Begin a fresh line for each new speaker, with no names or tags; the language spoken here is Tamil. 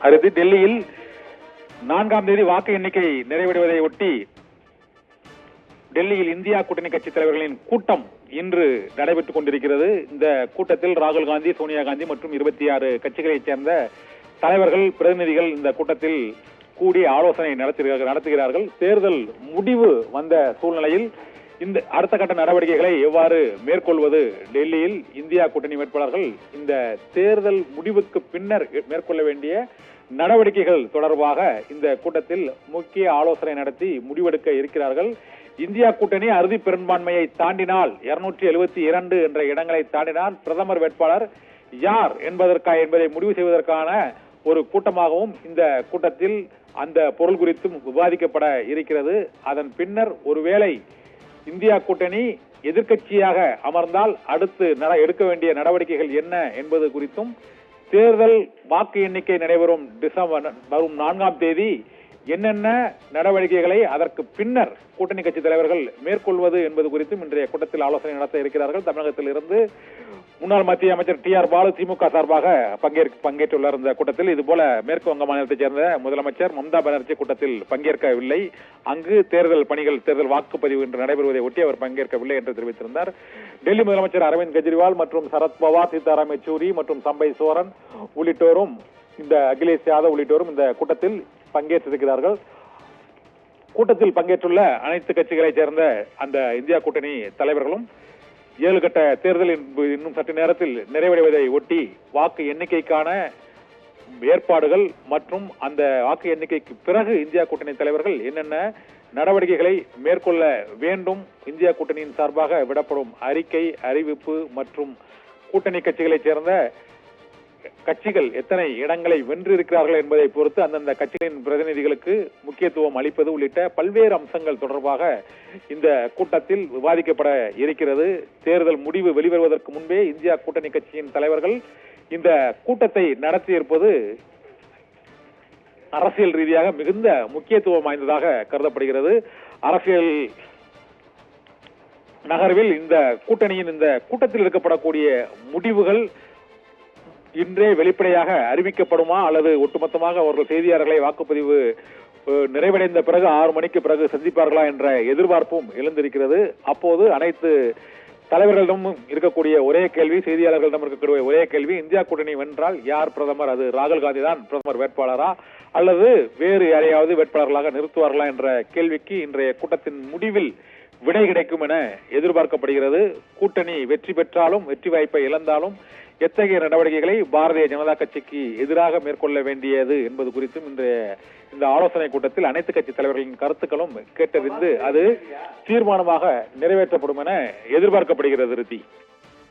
அடுத்து டெல்லியில் 4ஆம் தேதி வாக்கு எண்ணிக்கை நிறைவடைவதை ஒட்டி டெல்லியில் இந்தியா கூட்டணி கட்சி தலைவர்களின் கூட்டம் இன்று நடைபெற்றுக் கொண்டிருக்கிறது. இந்த கூட்டத்தில் ராகுல் காந்தி, சோனியா காந்தி மற்றும் 26 கட்சிகளைச் சேர்ந்த தலைவர்கள், பிரதிநிதிகள் இந்த கூட்டத்தில் கூடி ஆலோசனை நடத்துகிறார்கள். தேர்தல் முடிவு வந்த சூழ்நிலையில் இந்த அடுத்த கட்ட நடவடிக்கைகளை எவ்வாறு மேற்கொள்வது, டெல்லியில் இந்தியா கூட்டணி வேட்பாளர்கள் இந்த தேர்தல் முடிவுக்கு பின்னர் மேற்கொள்ள வேண்டிய நடவடிக்கைகள் தொடர்பாக இந்த கூட்டத்தில் முக்கிய ஆலோசனை நடத்தி முடிவெடுக்க இருக்கிறார்கள். இந்தியா கூட்டணி அறுதி பெரும்பான்மையை தாண்டினால் 272 என்ற இடங்களை தாண்டினால் பிரதமர் வேட்பாளர் யார் என்பதை முடிவு செய்வதற்கான ஒரு கூட்டமாகவும் இந்த கூட்டத்தில் அந்த பொருள் குறித்தும் விவாதிக்கப்பட இருக்கிறது. அதன் பின்னர் ஒருவேளை இந்தியா கூட்டணி எதிர்க்கட்சியாக அமர்ந்தால் அடுத்து எடுக்க வேண்டிய நடவடிக்கைகள் என்ன என்பது குறித்தும், தேர்தல் வாக்கு எண்ணிக்கை நடைபெறும் வரும் 4ஆம் தேதி என்னென்ன நடவடிக்கைகளை அதற்கு பின்னர் கூட்டணி கட்சி தலைவர்கள் மேற்கொள்வது என்பது குறித்தும் இன்றைய கூட்டத்தில் ஆலோசனை நடத்த இருக்கிறார்கள். தமிழகத்தில் இருந்து முன்னாள் மத்திய அமைச்சர் TR பாலு திமுக சார்பாக பங்கேற்றுள்ளார் இந்த கூட்டத்தில். இதுபோல மேற்கு வங்க மாநிலத்தைச் சேர்ந்த முதலமைச்சர் மம்தா பானர்ஜி கூட்டத்தில் பங்கேற்கவில்லை. அங்கு தேர்தல் பணிகள், தேர்தல் வாக்குப்பதிவு இன்று நடைபெறுவதை ஒட்டி அவர் பங்கேற்கவில்லை என்று தெரிவித்திருந்தார். டெல்லி முதலமைச்சர் அரவிந்த் கெஜ்ரிவால் மற்றும் சரத்பவார், சீதாராம் யெச்சூரி மற்றும் சம்பை சோரன் உள்ளிட்டோரும், இந்த அகிலேஷ் யாதவ் உள்ளிட்டோரும் இந்த கூட்டத்தில் பங்கேற்றிருக்கிறார்கள். கூட்டத்தில் பங்கேற்றுள்ள அனைத்து கட்சிகளைச் சேர்ந்த அந்த இந்தியா கூட்டணி தலைவர்களும் 7 கட்ட தேர்தல் இன்னும் சற்று நேரத்தில் நிறைவடைவதை ஒட்டி வாக்கு எண்ணிக்கைக்கான ஏற்பாடுகள் மற்றும் அந்த வாக்கு எண்ணிக்கைக்கு பிறகு இந்தியா கூட்டணி தலைவர்கள் என்னென்ன நடவடிக்கைகளை மேற்கொள்ள வேண்டும், இந்தியா கூட்டணியின் சார்பாக விடப்படும் அறிக்கை, அறிவிப்பு மற்றும் கூட்டணி கட்சிகளைச் சேர்ந்த கட்சிகள் எத்தனை இடங்களை வென்றிருக்கிறார்கள் என்பதை பொறுத்து அந்தந்த கட்சிகளின் பிரதிநிதிகளுக்கு முக்கியத்துவம் அளிப்பது உள்ளிட்ட பல்வேறு அம்சங்கள் தொடர்பாக இந்த கூட்டத்தில் விவாதிக்கப்பட இருக்கிறது. தேர்தல் முடிவு வெளிவருவதற்கு முன்பே இந்தியா கூட்டணி கட்சியின் தலைவர்கள் இந்த கூட்டத்தை நடத்தியிருப்பது அரசியல் ரீதியாக மிகுந்த முக்கியத்துவம் வாய்ந்ததாக கருதப்படுகிறது. அரசியல் நகர்வில் இந்த கூட்டத்தில் எடுக்கப்படக்கூடிய முடிவுகள் இன்றே வெளிப்படையாக அறிவிக்கப்படுமா அல்லது ஒட்டுமொத்தமாக அவர்கள் செய்தியாளர்களை வாக்குப்பதிவு நிறைவடைந்த பிறகு 6 மணிக்கு பிறகு சந்திப்பார்களா என்ற எதிர்பார்ப்பும் எழுந்திருக்கிறது. அப்போது அனைத்து தலைவர்களிடமும் இருக்கக்கூடிய ஒரே கேள்வி, செய்தியாளர்களிடம் இருக்கக்கூடிய ஒரே கேள்வி, இந்தியா கூட்டணி வென்றால் யார் பிரதமர்? அது ராகுல் காந்தி தான் பிரதமர் வேட்பாளரா அல்லது வேறு யாரையாவது வேட்பாளர்களாக நிறுத்துவார்களா என்ற கேள்விக்கு இன்றைய கூட்டத்தின் முடிவில் விடை கிடைக்கும் என எதிர்பார்க்கப்படுகிறது. கூட்டணி வெற்றி பெற்றாலும் வெற்றி வாய்ப்பை இழந்தாலும் எத்தகைய நடவடிக்கைகளை பாரதிய ஜனதா கட்சிக்கு எதிராக மேற்கொள்ள வேண்டியது என்பது குறித்தும் இந்த ஆலோசனை கூட்டத்தில் அனைத்து கட்சி தலைவர்களின் கருத்துக்களும் கேட்டறிந்து அது தீர்மானமாக நிறைவேற்றப்படும் என எதிர்பார்க்கப்படுகிறது.